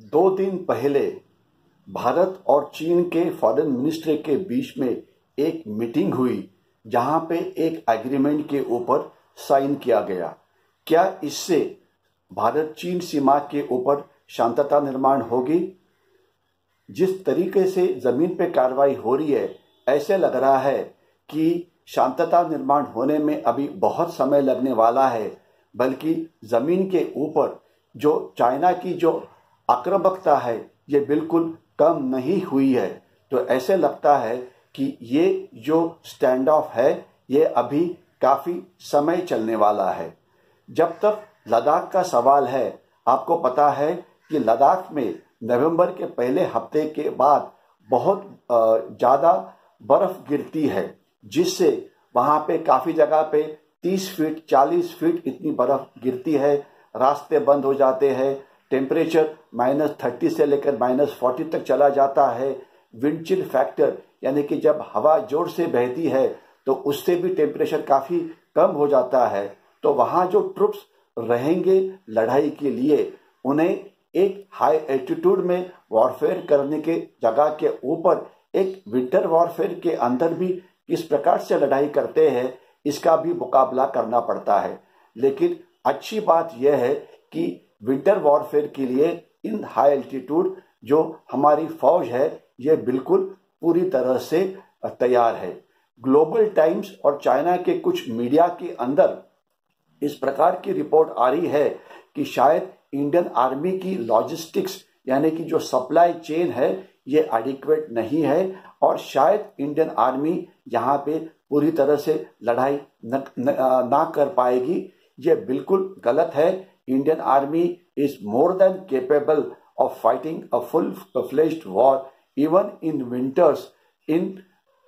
दो दिन पहले भारत और चीन के फॉरेन मिनिस्टर के बीच में एक मीटिंग हुई जहां पे एक एग्रीमेंट के ऊपर साइन किया गया। क्या इससे भारत चीन सीमा के ऊपर शांतता निर्माण होगी? जिस तरीके से जमीन पे कार्रवाई हो रही है, ऐसे लग रहा है कि शांतता निर्माण होने में अभी बहुत समय लगने वाला है, बल्कि जमीन के ऊपर जो चाइना की जो आक्रामकता है ये बिल्कुल कम नहीं हुई है। तो ऐसे लगता है कि ये जो स्टैंड ऑफ है ये अभी काफी समय चलने वाला है। जब तक लद्दाख का सवाल है, आपको पता है कि लद्दाख में नवंबर के पहले हफ्ते के बाद बहुत ज़्यादा बर्फ गिरती है, जिससे वहाँ पे काफ़ी जगह पे 30 फीट 40 फीट इतनी बर्फ गिरती है। रास्ते बंद हो जाते हैं, टेम्परेचर -30 से लेकर -40 तक चला जाता है। विंड चिल फैक्टर यानी कि जब हवा जोर से बहती है तो उससे भी टेम्परेचर काफ़ी कम हो जाता है। तो वहाँ जो ट्रुप्स रहेंगे लड़ाई के लिए, उन्हें एक हाई एल्टीट्यूड में वॉरफेयर करने के जगह के ऊपर एक विंटर वॉरफेयर के अंदर भी किस प्रकार से लड़ाई करते हैं, इसका भी मुकाबला करना पड़ता है। लेकिन अच्छी बात यह है कि विंटर वॉरफेयर के लिए इन हाई एल्टीट्यूड जो हमारी फौज है ये बिल्कुल पूरी तरह से तैयार है। ग्लोबल टाइम्स और चाइना के कुछ मीडिया के अंदर इस प्रकार की रिपोर्ट आ रही है कि शायद इंडियन आर्मी की लॉजिस्टिक्स यानी कि जो सप्लाई चेन है ये एडिक्वेट नहीं है, और शायद इंडियन आर्मी यहाँ पे पूरी तरह से लड़ाई ना कर पाएगी। ये बिल्कुल गलत है। Indian army is more than capable of fighting a full fledged war even in winters in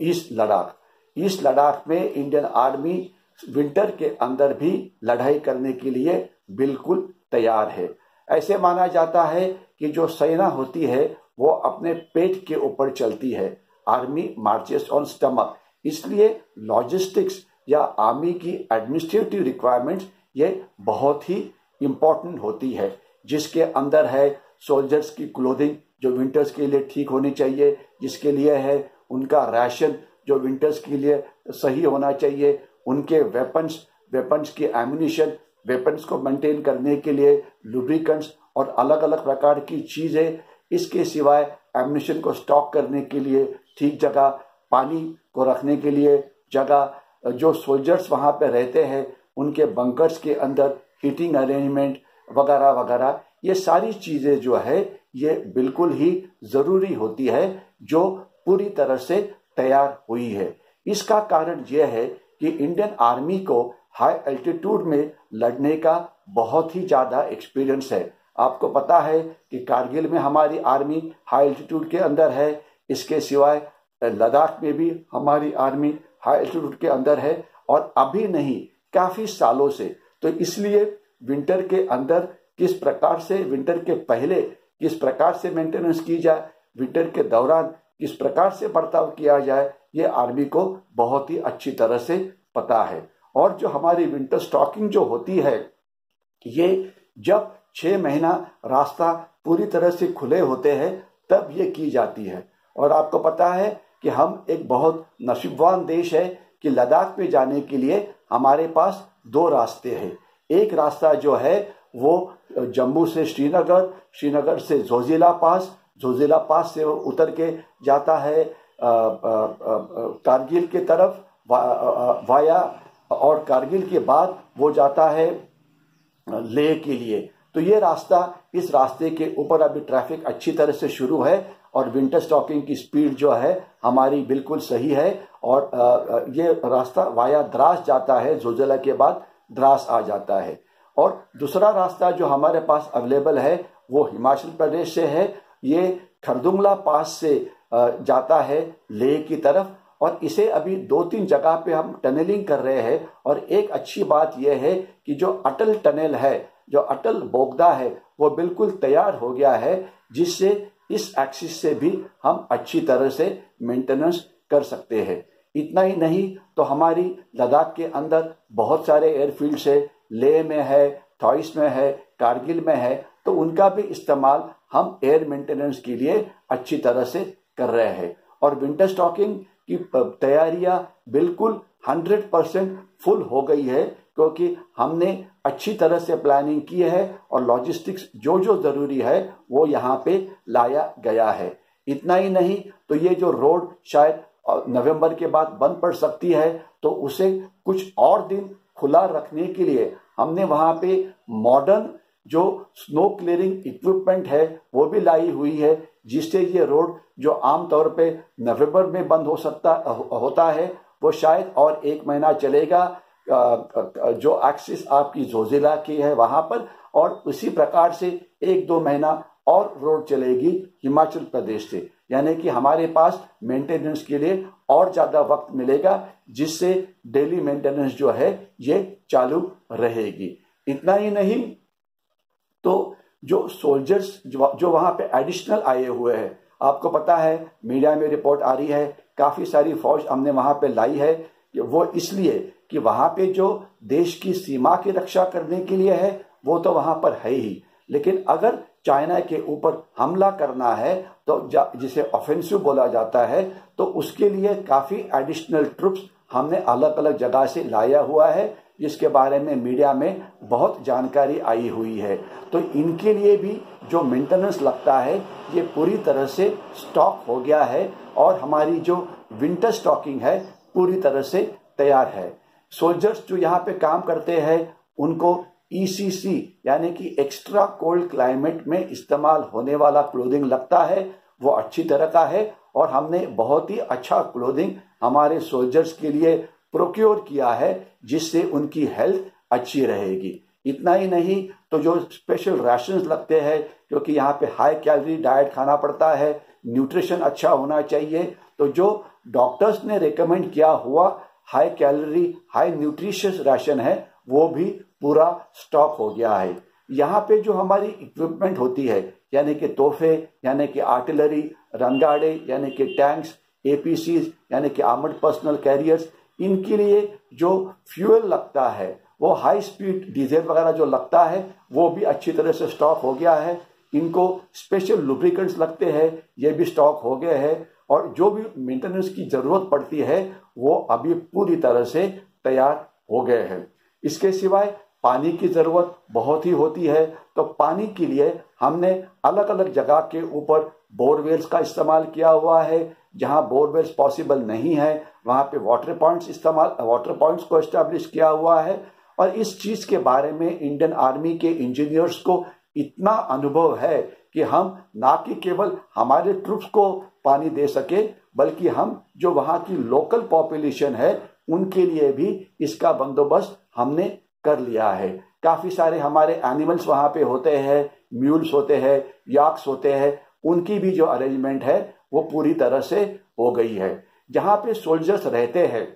east Ladakh. East Ladakh में इंडियन आर्मी विंटर के अंदर भी लड़ाई करने के लिए बिल्कुल तैयार है। ऐसे माना जाता है कि जो सेना होती है वो अपने पेट के ऊपर चलती है। Army marches on stomach. इसलिए लॉजिस्टिक्स या आर्मी की एडमिनिस्ट्रेटिव रिक्वायरमेंट्स ये बहुत ही इम्पोर्टेंट होती है, जिसके अंदर है सोल्जर्स की क्लोथिंग जो विंटर्स के लिए ठीक होनी चाहिए, जिसके लिए है उनका राशन जो विंटर्स के लिए सही होना चाहिए, उनके वेपन्स की एम्यूनिशन, वेपन्स को मेंटेन करने के लिए लुब्रिकेंट्स और अलग अलग प्रकार की चीज़ें। इसके सिवाय एम्यूनिशन को स्टॉक करने के लिए ठीक जगह, पानी को रखने के लिए जगह, जो सोल्जर्स वहाँ पे रहते हैं उनके बंकर्स के अंदर हीटिंग अरेंजमेंट वगैरह वगैरह, ये सारी चीज़ें जो है ये बिल्कुल ही ज़रूरी होती है, जो पूरी तरह से तैयार हुई है। इसका कारण यह है कि इंडियन आर्मी को हाई एल्टीट्यूड में लड़ने का बहुत ही ज़्यादा एक्सपीरियंस है। आपको पता है कि कारगिल में हमारी आर्मी हाई एल्टीट्यूड के अंदर है। इसके सिवाय लद्दाख में भी हमारी आर्मी हाई एल्टीट्यूड के अंदर है, और अभी नहीं काफ़ी सालों से। तो इसलिए विंटर के अंदर किस प्रकार से, विंटर के पहले किस प्रकार से मेंटेनेंस की जाए, विंटर के दौरान किस प्रकार से बर्ताव किया जाए, ये आर्मी को बहुत ही अच्छी तरह से पता है। और जो हमारी विंटर स्टॉकिंग जो होती है ये जब 6 महीना रास्ता पूरी तरह से खुले होते हैं तब ये की जाती है। और आपको पता है कि हम एक बहुत नसीबवान देश है कि लद्दाख पे जाने के लिए हमारे पास 2 रास्ते हैं। एक रास्ता जो है वो जम्मू से श्रीनगर, श्रीनगर से जोजिला पास, जोजिला पास से वो उतर के जाता है कारगिल के तरफ वाया, और कारगिल के बाद वो जाता है लेह के लिए। तो ये रास्ता, इस रास्ते के ऊपर अभी ट्रैफिक अच्छी तरह से शुरू है, और विंटर स्टॉकिंग की स्पीड जो है हमारी बिल्कुल सही है। और ये रास्ता वाया द्रास जाता है, जोजिला के बाद द्रास आ जाता है। और दूसरा रास्ता जो हमारे पास अवेलेबल है वो हिमाचल प्रदेश से है। ये खरदुंगला पास से जाता है लेह की तरफ, और इसे अभी 2-3 जगह पे हम टनलिंग कर रहे हैं। और एक अच्छी बात यह है कि जो अटल टनल है, जो अटल बोगदा है, वो बिल्कुल तैयार हो गया है, जिससे इस एक्सिस से भी हम अच्छी तरह से मेंटेनेंस कर सकते हैं। इतना ही नहीं तो हमारी लद्दाख के अंदर बहुत सारे एयरफील्ड्स है, लेह में है, थॉइस में है, कारगिल में है। तो उनका भी इस्तेमाल हम एयर मेंटेनेंस के लिए अच्छी तरह से कर रहे हैं। और विंटर स्टॉकिंग की तैयारियां बिल्कुल 100% फुल हो गई है, क्योंकि हमने अच्छी तरह से प्लानिंग की है और लॉजिस्टिक्स जो जो जरूरी है वो यहाँ पे लाया गया है। इतना ही नहीं, तो ये जो रोड शायद नवंबर के बाद बंद पड़ सकती है, तो उसे कुछ और दिन खुला रखने के लिए हमने वहां पे मॉडर्न जो स्नो क्लियरिंग इक्विपमेंट है वो भी लाई हुई है, जिससे ये रोड जो आमतौर पे नवंबर में बंद होता है वो शायद और 1 महीना चलेगा। जो एक्सिस आपकी जोजिला की है वहां पर, और उसी प्रकार से 1-2 महीना और रोड चलेगी हिमाचल प्रदेश से, यानी कि हमारे पास मेंटेनेंस के लिए और ज्यादा वक्त मिलेगा, जिससे डेली मेंटेनेंस जो है ये चालू रहेगी। इतना ही नहीं, तो जो सोल्जर्स जो वहां पे एडिशनल आए हुए हैं, आपको पता है मीडिया में रिपोर्ट आ रही है काफी सारी फौज हमने वहां पे लाई है, वो इसलिए कि वहां पे जो देश की सीमा की रक्षा करने के लिए है वो तो वहां पर है ही, लेकिन अगर चाइना के ऊपर हमला करना है तो जिसे ऑफेंसिव बोला जाता है, तो उसके लिए काफी एडिशनल ट्रुप्स हमने अलग अलग जगह से लाया हुआ है, जिसके बारे में मीडिया में बहुत जानकारी आई हुई है। तो इनके लिए भी जो मेंटेनेंस लगता है ये पूरी तरह से स्टॉक हो गया है, और हमारी जो विंटर स्टॉकिंग है पूरी तरह से तैयार है। सोल्जर्स जो यहाँ पे काम करते हैं उनको ECC यानी कि एक्स्ट्रा कोल्ड क्लाइमेट में इस्तेमाल होने वाला क्लोथिंग लगता है, वो अच्छी तरह का है, और हमने बहुत ही अच्छा क्लोथिंग हमारे सोल्जर्स के लिए प्रोक्योर किया है, जिससे उनकी हेल्थ अच्छी रहेगी। इतना ही नहीं, तो जो स्पेशल राशंस लगते हैं, क्योंकि यहाँ पे हाई कैलोरी डाइट खाना पड़ता है, न्यूट्रिशन अच्छा होना चाहिए, तो जो डॉक्टर्स ने रेकमेंड किया हुआ high calorie high nutritious ration है वो भी पूरा स्टॉक हो गया है। यहाँ पे जो हमारी इक्विपमेंट होती है, यानी कि तोहफे, यानी कि आर्टिलरी, रनगाड़े यानी कि टैंक्स, APCs यानी कि आर्मर्ड पर्सनल कैरियर्स, इनके लिए जो फ्यूल लगता है वो हाई स्पीड डीजल वगैरह जो लगता है वो भी अच्छी तरह से स्टॉक हो गया है। इनको स्पेशल लुब्रिकेंट्स लगते हैं, ये भी स्टॉक हो गए हैं, और जो भी मेंटेनेंस की जरूरत पड़ती है वो अभी पूरी तरह से तैयार हो गए हैं। इसके सिवाय पानी की जरूरत बहुत ही होती है, तो पानी के लिए हमने अलग अलग जगह के ऊपर बोरवेल्स का इस्तेमाल किया हुआ है। जहां बोरवेल्स पॉसिबल नहीं है वहां पे वाटर पॉइंट्स को एस्टेब्लिश किया हुआ है। और इस चीज के बारे में इंडियन आर्मी के इंजीनियर्स को इतना अनुभव है कि हम ना कि केवल हमारे ट्रूप्स को पानी दे सके, बल्कि हम जो वहां की लोकल पॉपुलेशन है उनके लिए भी इसका बंदोबस्त हमने कर लिया है। काफी सारे हमारे एनिमल्स वहां पे होते हैं, म्यूल्स होते हैं, याक्स होते हैं, उनकी भी जो अरेंजमेंट है वो पूरी तरह से हो गई है। जहां पे सोल्जर्स रहते हैं,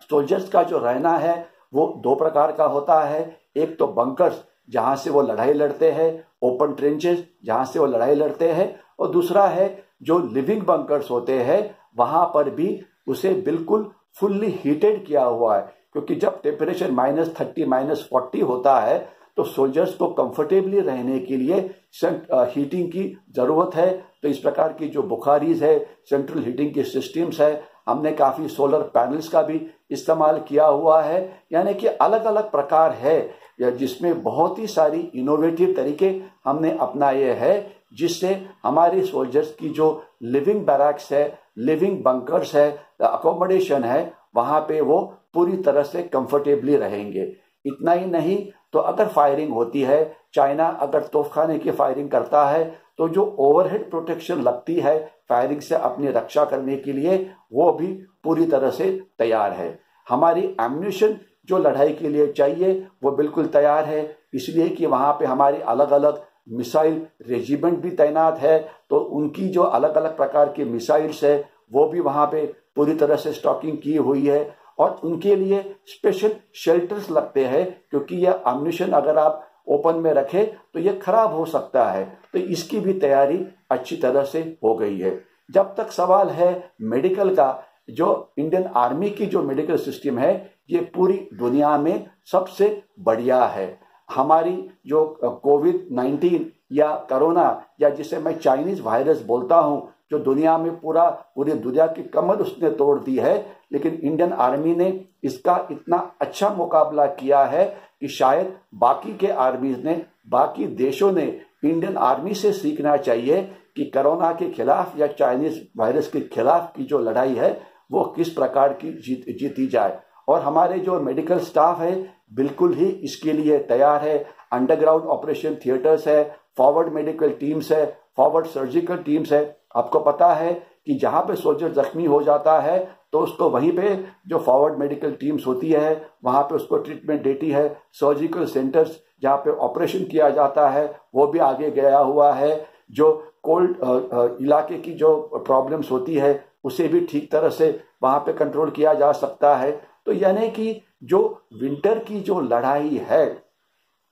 सोल्जर्स का जो रहना है वो 2 प्रकार का होता है। एक तो बंकर्स जहां से वो लड़ाई लड़ते हैं, ओपन ट्रेंचेस जहां से वो लड़ाई लड़ते हैं, और दूसरा है जो लिविंग बंकर्स होते हैं, वहां पर भी उसे बिल्कुल फुल्ली हीटेड किया हुआ है, क्योंकि जब टेम्परेचर -30 -40 होता है तो सोल्जर्स को कंफर्टेबली रहने के लिए हीटिंग की जरूरत है। तो इस प्रकार की जो बुखारीज है, सेंट्रल हीटिंग की सिस्टम्स है, हमने काफी सोलर पैनल्स का भी इस्तेमाल किया हुआ है। यानी कि अलग अलग प्रकार है जिसमें बहुत ही सारी इनोवेटिव तरीके हमने अपनाए हैं, जिससे हमारे सोल्जर्स की जो लिविंग बैरक्स है, लिविंग बंकर्स है, अकोमोडेशन है, वहां पे वो पूरी तरह से कंफर्टेबली रहेंगे। इतना ही नहीं, तो अगर फायरिंग होती है, चाइना अगर तोफखाने की फायरिंग करता है, तो जो ओवरहेड प्रोटेक्शन लगती है फायरिंग से अपनी रक्षा करने के लिए, वो भी पूरी तरह से तैयार है। हमारी एम्यूनिशन जो लड़ाई के लिए चाहिए वो बिल्कुल तैयार है, इसलिए कि वहां पे हमारी अलग अलग मिसाइल रेजिमेंट भी तैनात है, तो उनकी जो अलग अलग प्रकार की मिसाइल्स है वो भी वहां पे पूरी तरह से स्टॉकिंग की हुई है। और उनके लिए स्पेशल शेल्टर्स लगते हैं, क्योंकि यह एम्यूनिशन अगर आप ओपन में रखें तो यह खराब हो सकता है, तो इसकी भी तैयारी अच्छी तरह से हो गई है। जब तक सवाल है मेडिकल का, जो इंडियन आर्मी की जो मेडिकल सिस्टम है ये पूरी दुनिया में सबसे बढ़िया है। हमारी जो कोविड-19 या कोरोना या जिसे मैं चाइनीज वायरस बोलता हूं, जो दुनिया में पूरी दुनिया की कमर उसने तोड़ दी है, लेकिन इंडियन आर्मी ने इसका इतना अच्छा मुकाबला किया है कि शायद बाकी के आर्मीज ने, बाकी देशों ने इंडियन आर्मी से सीखना चाहिए कि कोरोना के खिलाफ या चाइनीज वायरस के खिलाफ की जो लड़ाई है वो किस प्रकार की जीती जाए। और हमारे जो मेडिकल स्टाफ है बिल्कुल ही इसके लिए तैयार है। अंडरग्राउंड ऑपरेशन थिएटर्स है, फॉरवर्ड मेडिकल टीम्स है, फॉरवर्ड सर्जिकल टीम्स है। आपको पता है कि जहां पे सोल्जर जख्मी हो जाता है तो उसको वहीं पे जो फॉरवर्ड मेडिकल टीम्स होती है वहां पे उसको ट्रीटमेंट देती है। सर्जिकल सेंटर्स जहां पे ऑपरेशन किया जाता है वो भी आगे गया हुआ है। जो कोल्ड इलाके की जो प्रॉब्लम्स होती है उसे भी ठीक तरह से वहां पे कंट्रोल किया जा सकता है। तो यानी कि जो विंटर की जो लड़ाई है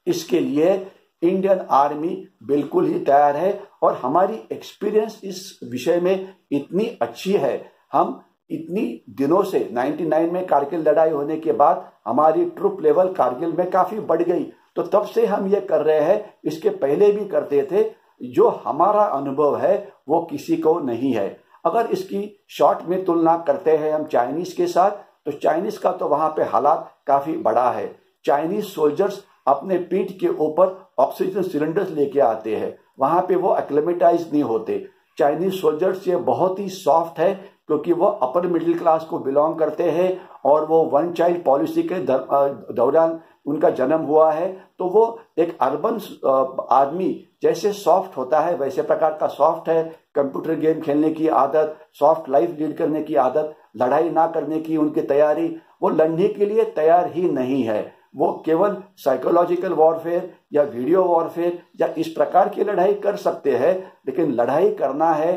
इसके लिए इंडियन आर्मी बिल्कुल ही तैयार है। और हमारी एक्सपीरियंस इस विषय में इतनी अच्छी है, हम इतनी दिनों से 99 में कारगिल लड़ाई होने के बाद हमारी ट्रूप लेवल कारगिल में काफी बढ़ गई, तो तब से हम ये कर रहे हैं, इसके पहले भी करते थे। जो हमारा अनुभव है वो किसी को नहीं है। अगर इसकी शॉर्ट में तुलना करते हैं हम चाइनीज के साथ, तो चाइनीज का तो वहां पे हालात काफी बड़ा है। चाइनीज सोल्जर्स अपने पीठ के ऊपर ऑक्सीजन सिलेंडर्स लेके आते हैं, वहां पे वो एक्लेमेटाइज नहीं होते। चाइनीज सोल्जर्स ये बहुत ही सॉफ्ट है क्योंकि वो अपर मिडिल क्लास को बिलोंग करते हैं और वो वन चाइल्ड पॉलिसी के दौरान उनका जन्म हुआ है। तो वो एक अर्बन आदमी जैसे सॉफ्ट होता है वैसे प्रकार का सॉफ्ट है। कंप्यूटर गेम खेलने की आदत, सॉफ्ट लाइफ लीड करने की आदत, लड़ाई ना करने की उनकी तैयारी, वो लड़ने के लिए तैयार ही नहीं है। वो केवल साइकोलॉजिकल वॉरफेयर या वीडियो वॉरफेयर या इस प्रकार की लड़ाई कर सकते हैं, लेकिन लड़ाई करना है,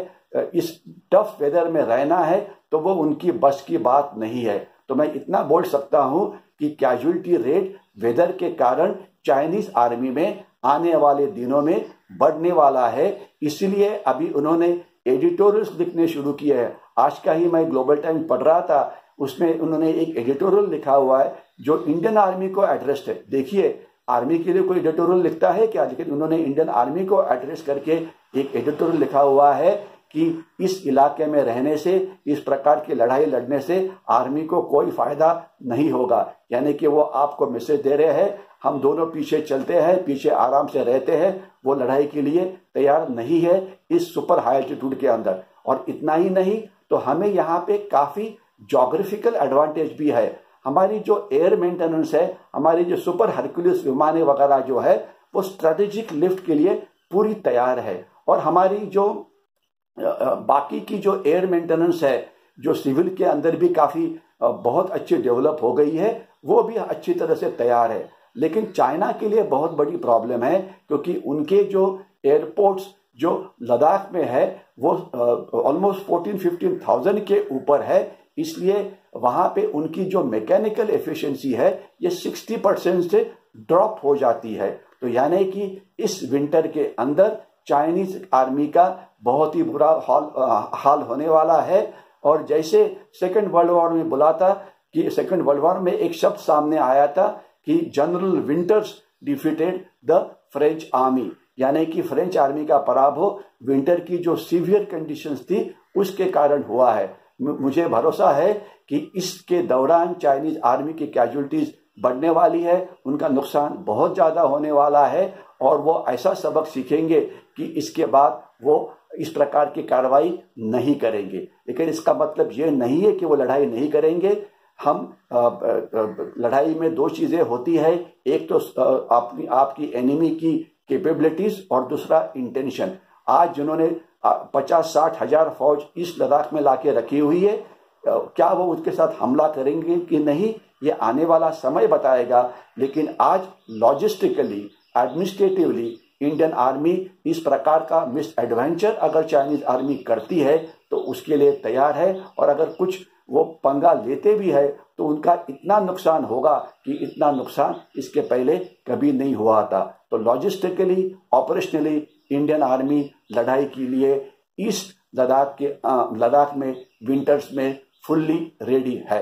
इस टफ वेदर में रहना है, तो वो उनकी बस की बात नहीं है। तो मैं इतना बोल सकता हूं कि कैजुअलिटी रेट वेदर के कारण चाइनीज आर्मी में आने वाले दिनों में बढ़ने वाला है। इसलिए अभी उन्होंने एडिटोरियल्स लिखने शुरू किए हैं। आज का ही मैं ग्लोबल टाइम्स पढ़ रहा था, उसमें उन्होंने एक एडिटोरियल लिखा हुआ है जो इंडियन आर्मी को एड्रेस है। देखिए, आर्मी के लिए कोई एडिटोरियल लिखता है क्या, लेकिन उन्होंने इंडियन आर्मी को एड्रेस करके एक एडिटोरियल लिखा हुआ है कि इस इलाके में रहने से, इस प्रकार की लड़ाई लड़ने से आर्मी को कोई फायदा नहीं होगा। यानी कि वो आपको मैसेज दे रहे हैं, हम दोनों पीछे चलते हैं, पीछे आराम से रहते हैं, वो लड़ाई के लिए तैयार नहीं है इस सुपर हाई एल्टीट्यूड के अंदर। और इतना ही नहीं, तो हमें यहाँ पे काफी ज्योग्राफिकल एडवांटेज भी है। हमारी जो एयर मेंटेनेंस है, हमारी जो सुपर हरक्यूलिस विमानें वगैरह जो है, वो स्ट्रेटेजिक लिफ्ट के लिए पूरी तैयार है। और हमारी जो बाकी की जो एयर मेंटेनेंस है, जो सिविल के अंदर भी काफी बहुत अच्छी डेवलप हो गई है, वो भी अच्छी तरह से तैयार है। लेकिन चाइना के लिए बहुत बड़ी प्रॉब्लम है क्योंकि उनके जो एयरपोर्ट्स जो लद्दाख में है वो ऑलमोस्ट 14-15,000 के ऊपर है। इसलिए वहां पे उनकी जो मैकेनिकल एफिशिएंसी है ये 60% से ड्रॉप हो जाती है। तो यानी कि इस विंटर के अंदर चाइनीज आर्मी का बहुत ही बुरा हाल होने वाला है। और जैसे सेकेंड वर्ल्ड वॉर में बोला था कि सेकेंड वर्ल्ड वॉर में एक शब्द सामने आया था कि general winters defeated the French army, यानी कि फ्रेंच आर्मी का पराभव विंटर की जो सीवियर कंडीशंस थी उसके कारण हुआ है। मुझे भरोसा है कि इसके दौरान चाइनीज आर्मी की कैजुअलिटीज बढ़ने वाली है, उनका नुकसान बहुत ज्यादा होने वाला है और वो ऐसा सबक सीखेंगे कि इसके बाद वो इस प्रकार की कार्रवाई नहीं करेंगे। लेकिन इसका मतलब ये नहीं है कि वो लड़ाई नहीं करेंगे। हम लड़ाई में दो चीजें होती है, एक तो आपकी एनिमी की कैपेबिलिटीज और दूसरा इंटेंशन। आज जिन्होंने 50-60 हजार फौज इस लद्दाख में लाके रखी हुई है, क्या वो उसके साथ हमला करेंगे कि नहीं, ये आने वाला समय बताएगा। लेकिन आज लॉजिस्टिकली, एडमिनिस्ट्रेटिवली इंडियन आर्मी इस प्रकार का मिस एडवेंचर अगर चाइनीज आर्मी करती है तो उसके लिए तैयार है। और अगर कुछ वो पंगा लेते भी है तो उनका इतना नुकसान होगा कि इतना नुकसान इसके पहले कभी नहीं हुआ था। तो लॉजिस्टिकली, ऑपरेशनली इंडियन आर्मी लड़ाई के लिए ईस्ट लद्दाख में विंटर्स में फुल्ली रेडी है।